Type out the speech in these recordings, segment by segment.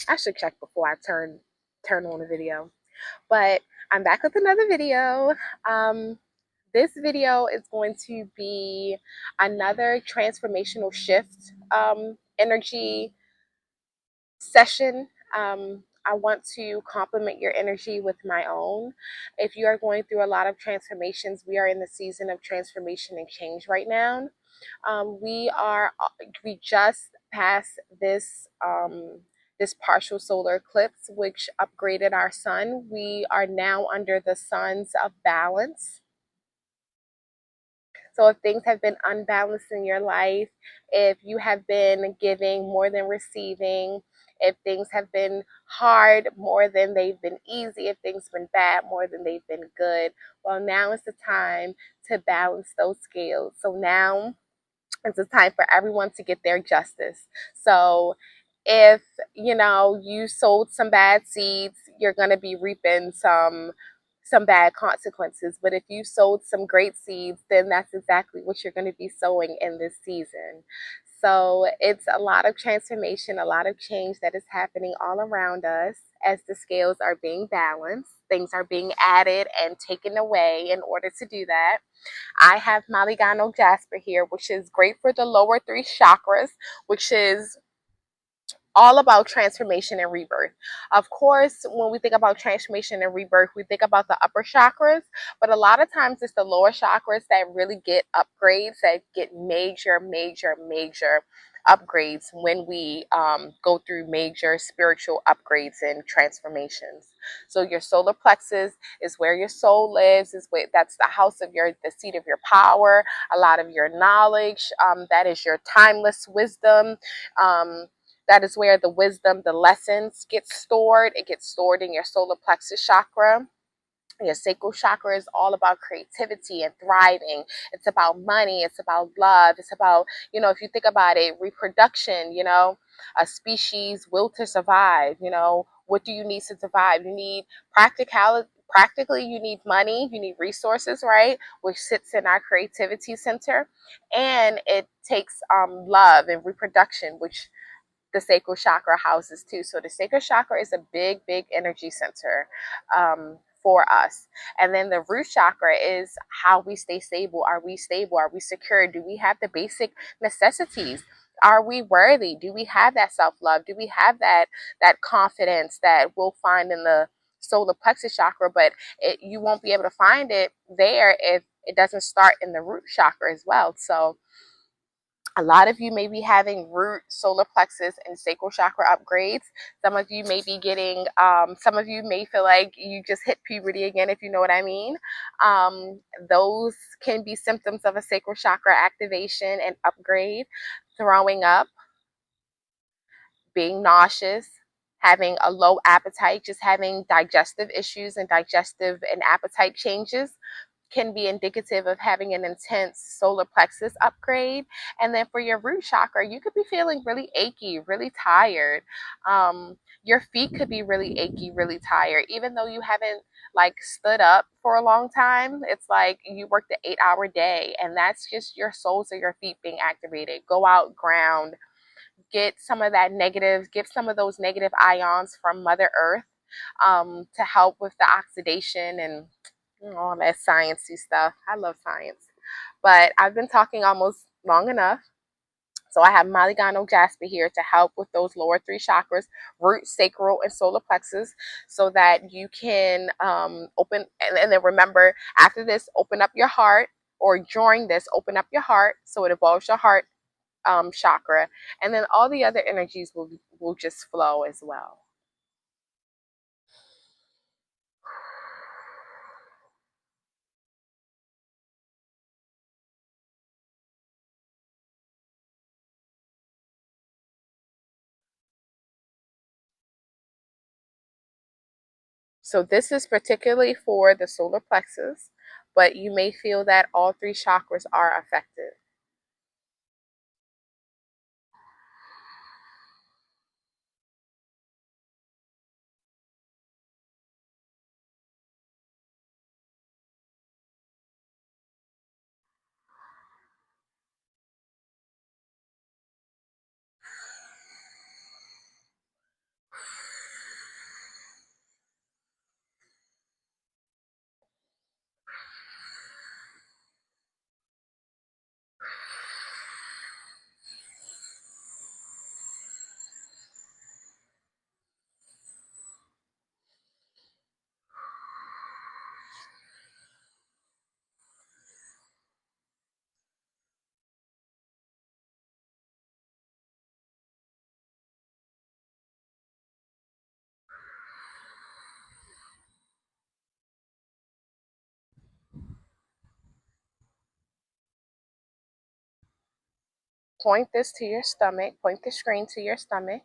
I should check before I turn on the video. But I'm back with another video. Um, this video is going to be another transformational shift energy session. I want to complement your energy with my own. If you are going through a lot of transformations, we are in the season of transformation and change right now. We just passed this partial solar eclipse, which upgraded our sun. We are now under the suns of balance. So if things have been unbalanced in your life, if you have been giving more than receiving, if things have been hard more than they've been easy, if things have been bad more than they've been good, well, now is the time to balance those scales. So now it's a time for everyone to get their justice. So if you sowed some bad seeds, you're going to be reaping some bad consequences. But if you sowed some great seeds, then that's exactly what you're going to be sowing in this season. So it's a lot of transformation, a lot of change that is happening all around us as the scales are being balanced. Things are being added and taken away in order to do that. I have Maligano Jasper here, which is great for the lower three chakras, which is all about transformation and rebirth. Of course, when we think about transformation and rebirth, we think about the upper chakras, but a lot of times it's the lower chakras that really get upgrades, that get major upgrades when we go through major spiritual upgrades and transformations. So your solar plexus is where your soul lives, that's the house of the seat of your power, a lot of your knowledge, that is your timeless wisdom. That is where the wisdom, the lessons get stored. It gets stored in your solar plexus chakra. Your sacral chakra is all about creativity and thriving. It's about money. It's about love. It's about, if you think about it, reproduction, a species will to survive, what do you need to survive? You need practicality. Practically, you need money, you need resources, right? Which sits in our creativity center. And it takes love and reproduction, which the sacral chakra houses too. So the sacral chakra is a big energy center for us. And then the root chakra is how we stay stable. Are we stable? Are we secure? Do we have the basic necessities? Are we worthy? Do we have that self-love? Do we have that confidence that we'll find in the solar plexus chakra? But you won't be able to find it there if it doesn't start in the root chakra as well. So a lot of you may be having root, solar plexus, and sacral chakra upgrades. Some of you may be getting, some of you may feel like you just hit puberty again, if you know what I mean. Those can be symptoms of a sacral chakra activation and upgrade. Throwing up, being nauseous, having a low appetite, just having digestive issues and digestive and appetite changes can be indicative of having an intense solar plexus upgrade. And then for your root chakra, you could be feeling really achy, really tired. Your feet could be really achy, really tired, even though you haven't like stood up for a long time. It's like you worked an 8-hour day, and that's just your soles of your feet being activated. Go out, ground, get some of that negative, get some of those negative ions from Mother Earth to help with the oxidation and all that sciencey stuff. I love science. But I've been talking almost long enough. So I have Maligano Jasper here to help with those lower three chakras, root, sacral, and solar plexus, so that you can open, and then remember, after this, open up your heart, or during this, open up your heart, so it involves your heart chakra, and then all the other energies will just flow as well. So this is particularly for the solar plexus, but you may feel that all three chakras are affected. point this to your stomach. Point the screen to your stomach.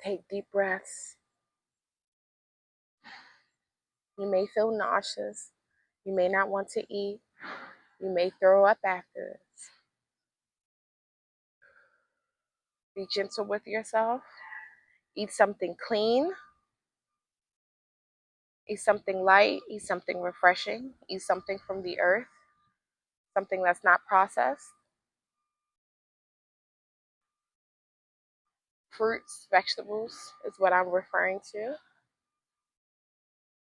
Take deep breaths. You may feel nauseous. You may not want to eat. You may throw up after this. Be gentle with yourself. Eat something clean. Eat something light. Eat something refreshing. Eat something from the earth. Something that's not processed. Fruits, vegetables is what I'm referring to.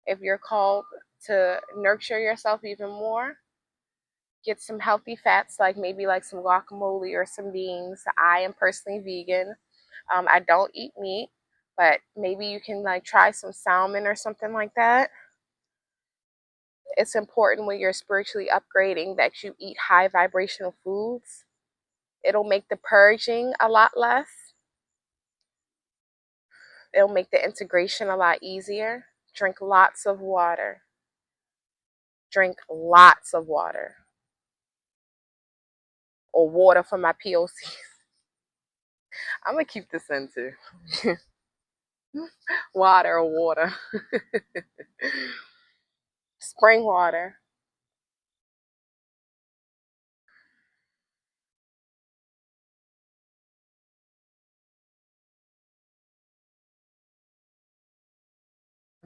If you're called to nurture yourself even more, get some healthy fats, like maybe like some guacamole or some beans. I am personally vegan. I don't eat meat, but maybe you can like try some salmon or something like that. It's important when you're spiritually upgrading that you eat high vibrational foods. It'll make the purging a lot less. It'll make the integration a lot easier. Drink lots of water. Drink lots of water. Or water for my POC. I'm going to keep this in too. Water or water. Spring water.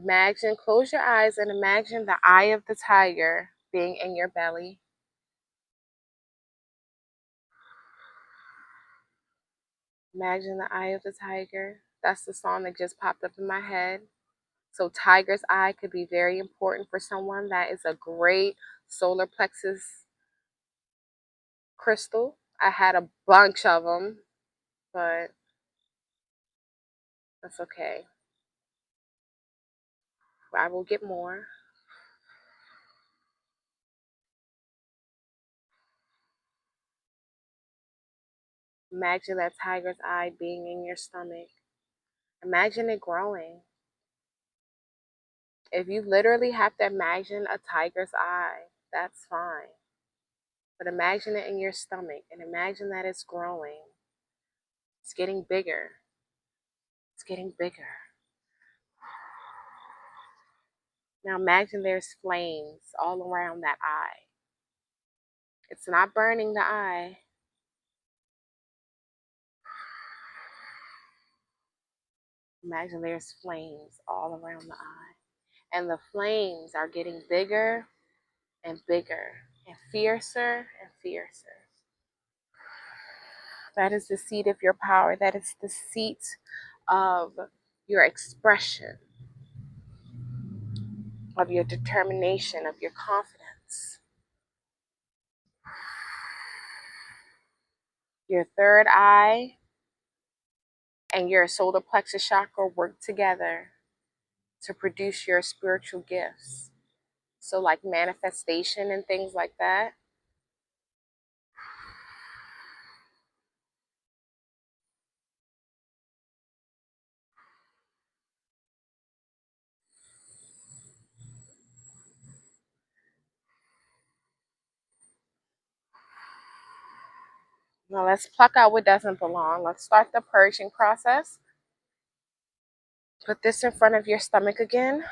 Imagine, close your eyes and imagine the eye of the tiger being in your belly. Imagine the eye of the tiger. That's the song that just popped up in my head. So tiger's eye could be very important for someone that is a great solar plexus crystal. I had a bunch of them, but that's okay. I will get more. Imagine that tiger's eye being in your stomach. Imagine it growing. If you literally have to imagine a tiger's eye, that's fine. But imagine it in your stomach and imagine that it's growing. It's getting bigger. It's getting bigger. Now imagine there's flames all around that eye. It's not burning the eye. Imagine there's flames all around the eye. And the flames are getting bigger and bigger and fiercer and fiercer. That is the seat of your power. That is the seat of your expression, of your determination, of your confidence. Your third eye and your solar plexus chakra work together to produce your spiritual gifts. So, like manifestation and things like that. Now let's pluck out what doesn't belong. Let's start the purging process. Put this in front of your stomach again.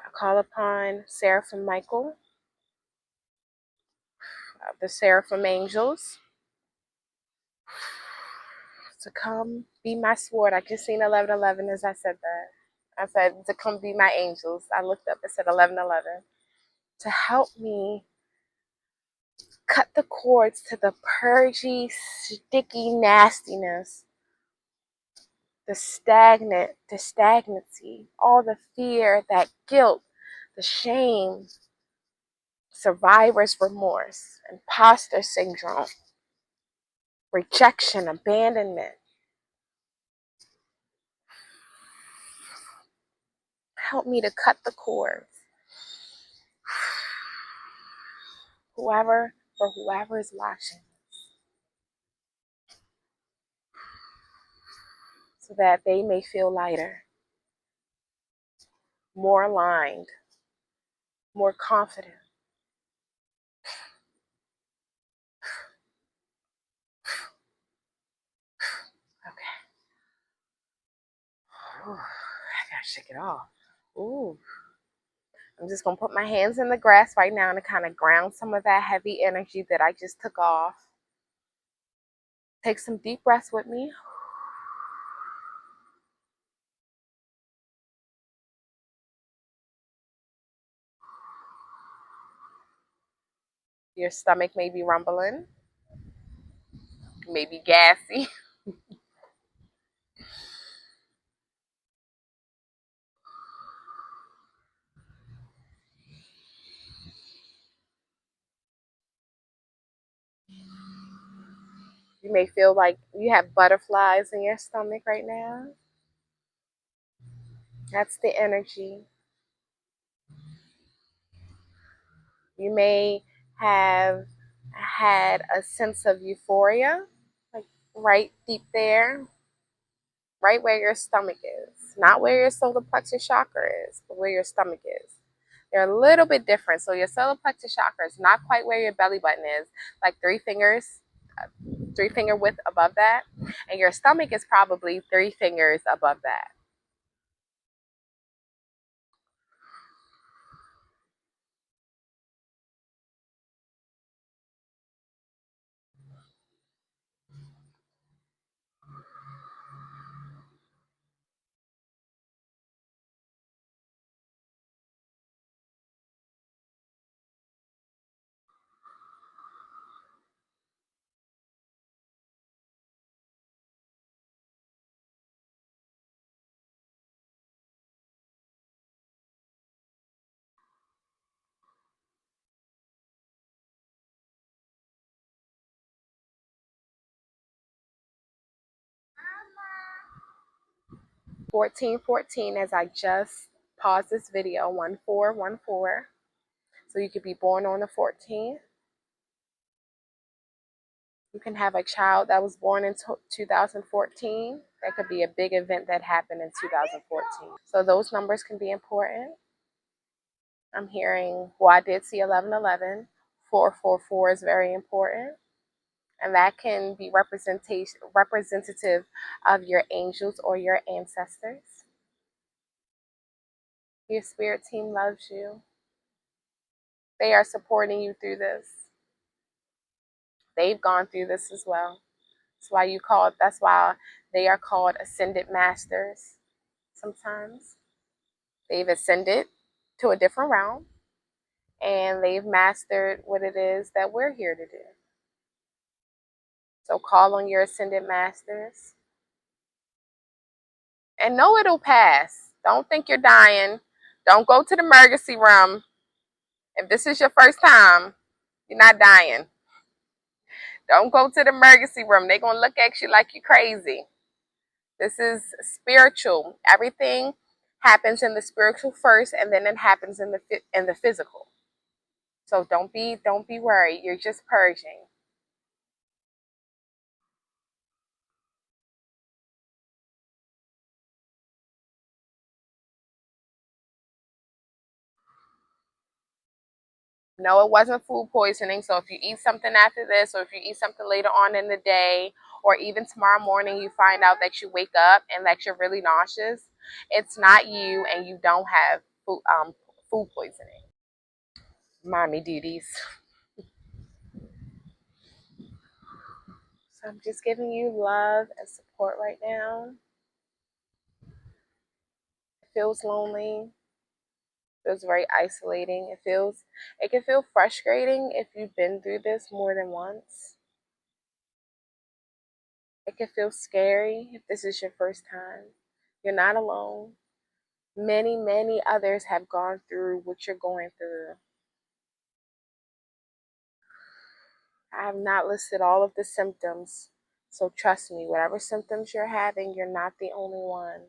I call upon Seraphim Michael, the Seraphim angels, to come be my sword. I just seen 1111 as I said that. I said to come be my angels. I looked up and said 1111 to help me cut the cords to the purgy, sticky nastiness, the stagnancy, all the fear, that guilt, the shame, survivor's remorse, imposter syndrome, rejection, abandonment. Help me to cut the cords. Whoever is watching, so that they may feel lighter, more aligned, more confident. Okay. Ooh, I gotta shake it off. Ooh. I'm just gonna put my hands in the grass right now to kind of ground some of that heavy energy that I just took off. Take some deep breaths with me. Your stomach may be rumbling, maybe gassy. You may feel like you have butterflies in your stomach right now. That's the energy. You may have had a sense of euphoria, like right deep there, right where your stomach is. Not where your solar plexus chakra is, but where your stomach is. They're a little bit different. So your solar plexus chakra is not quite where your belly button is, like three finger width above that. And your stomach is probably 3 fingers above that. (1414) as I just paused this video. 1414. So you could be born on the 14th. You can have a child that was born in 2014. That could be a big event that happened in 2014. So those numbers can be important. I'm hearing, well, I did see 1111. 444 is very important. And that can be representative of your angels or your ancestors. Your spirit team loves you. They are supporting you through this. They've gone through this as well. That's why they are called ascended masters sometimes. They've ascended to a different realm and they've mastered what it is that we're here to do. So call on your ascended masters and know it'll pass. Don't think you're dying. Don't go to the emergency room. If this is your first time, you're not dying. Don't go to the emergency room. They're going to look at you like you're crazy. This is spiritual. Everything happens in the spiritual first, and then it happens in the physical. So don't be worried. You're just purging. No, it wasn't food poisoning. So if you eat something after this, or if you eat something later on in the day, or even tomorrow morning, you find out that you wake up and that you're really nauseous, it's not you, and you don't have food poisoning. Mommy duties. So I'm just giving you love and support right now. It feels lonely. It feels very isolating. It can feel frustrating if you've been through this more than once. It can feel scary if this is your first time. You're not alone. Many, many others have gone through what you're going through. I have not listed all of the symptoms. So trust me, whatever symptoms you're having, you're not the only one.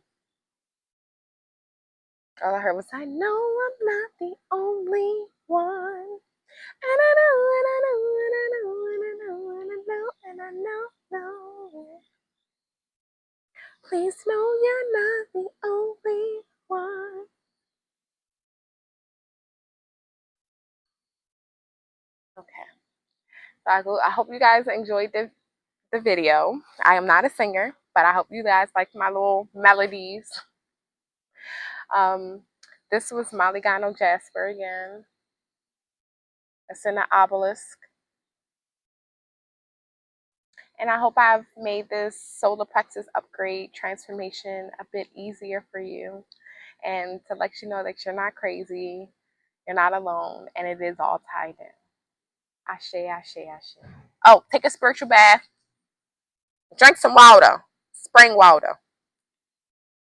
All I heard was, I know I'm not the only one. And I know, and I know, and I know, and I know, and I know, and I know. Please know you're not the only one. Okay. So I hope you guys enjoyed the video. I am not a singer, but I hope you guys liked my little melodies. Um, this was Maligano Jasper again. It's in the obelisk. And I hope I've made this solar plexus upgrade transformation a bit easier for you, and to let you know that you're not crazy, you're not alone, and it is all tied in. Ashe, ashe, ashe. Oh, take a spiritual bath. Drink some water. Spring water.